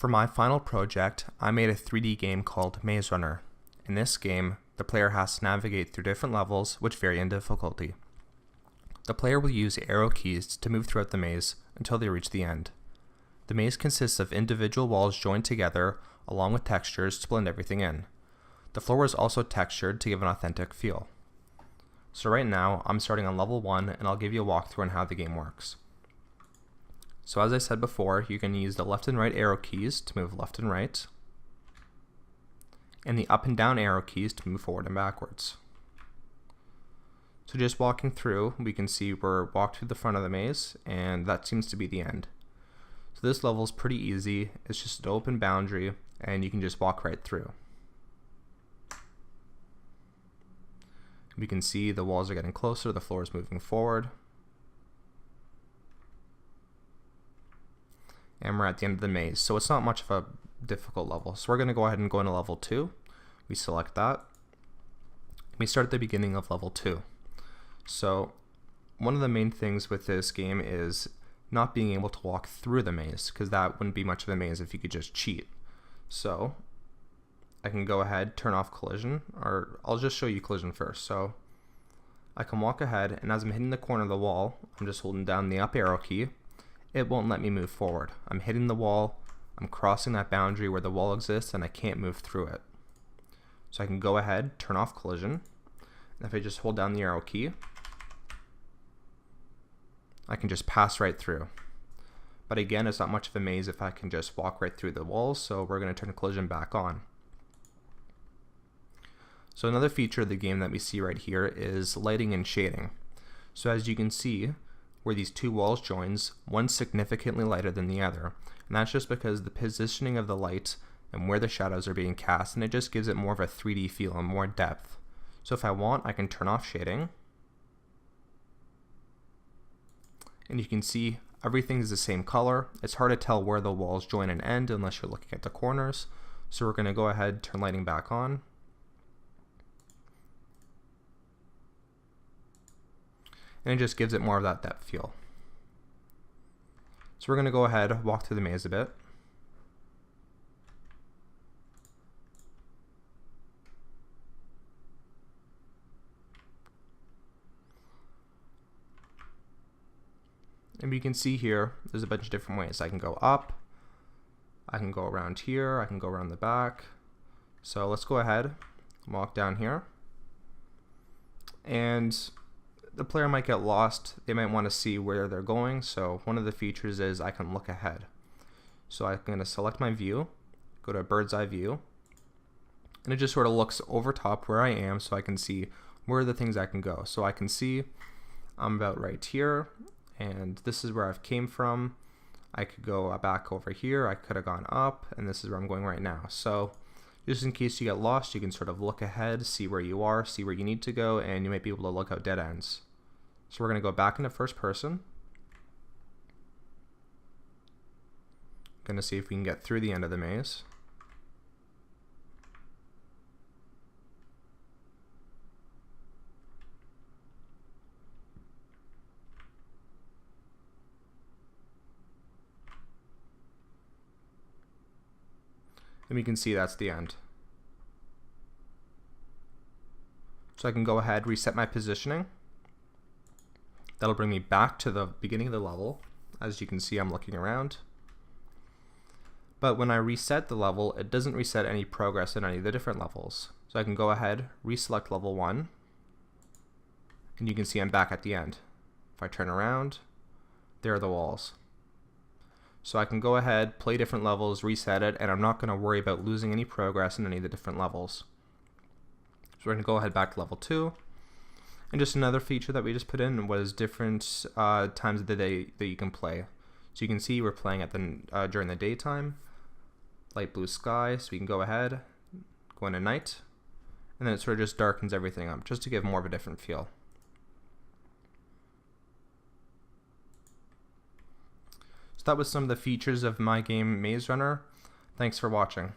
For my final project, I made a 3D game called MazeRunner. In this game, the player has to navigate through different levels which vary in difficulty. The player will use arrow keys to move throughout the maze until they reach the end. The maze consists of individual walls joined together along with textures to blend everything in. The floor is also textured to give an authentic feel. So right now, I'm starting on level 1 and I'll give you a walkthrough on how the game works. So as I said before, you can use the left and right arrow keys to move left and right, and the up and down arrow keys to move forward and backwards. So just walking through, we can see we're walked through the front of the maze, and that seems to be the end. So this level is pretty easy. It's just an open boundary, and you can just walk right through. We can see the walls are getting closer, the floor is moving forward. And we're at the end of the maze, so it's not much of a difficult level. So we're going to go ahead and go into level 2. We select that. We start at the beginning of level 2. So one of the main things with this game is not being able to walk through the maze, because that wouldn't be much of a maze if you could just cheat. So I can go ahead, turn off collision, or I'll just show you collision first. So I can walk ahead, and as I'm hitting the corner of the wall, I'm just holding down the up arrow key. It won't let me move forward. I'm hitting the wall, I'm crossing that boundary where the wall exists, and I can't move through it. So I can go ahead, turn off collision, and if I just hold down the arrow key, I can just pass right through. But again, it's not much of a maze if I can just walk right through the walls, so we're going to turn collision back on. So another feature of the game that we see right here is lighting and shading. So as you can see, where these two walls joins, one's significantly lighter than the other, and that's just because the positioning of the light and where the shadows are being cast, and it just gives it more of a 3D feel and more depth. So if I want, I can turn off shading, and you can see everything is the same color. It's hard to tell where the walls join and end unless you're looking at the corners. So we're going to go ahead, turn lighting back on. And it just gives it more of that depth feel. So we're going to go ahead, walk through the maze a bit. And we can see here, there's a bunch of different ways. I can go up, I can go around here, I can go around the back. So let's go ahead, walk down here. And the player might get lost. They might want to see where they're going. So one of the features is I can look ahead. So I'm going to select my view, go to bird's eye view, and it just sort of looks over top where I am so I can see where are the things I can go. So I can see I'm about right here, and this is where I've came from. I could go back over here, I could have gone up, and this is where I'm going right now. So just in case you get lost, you can sort of look ahead, see where you are, see where you need to go, and you might be able to look out dead ends. So we're going to go back into first person. Going to see if we can get through the end of the maze. And we can see that's the end. So I can go ahead, reset my positioning. That'll bring me back to the beginning of the level. As you can see, I'm looking around. But when I reset the level, it doesn't reset any progress in any of the different levels. So I can go ahead, reselect level 1, and you can see I'm back at the end. If I turn around, there are the walls. So I can go ahead, play different levels, reset it, and I'm not going to worry about losing any progress in any of the different levels. So we're going to go ahead back to level 2. And just another feature that we just put in was different times of the day that you can play. So you can see we're playing at the during the daytime, light blue sky, so we can go ahead, go into night, and then it sort of just darkens everything up, just to give more of a different feel. So that was some of the features of my game MazeRunner. Thanks for watching.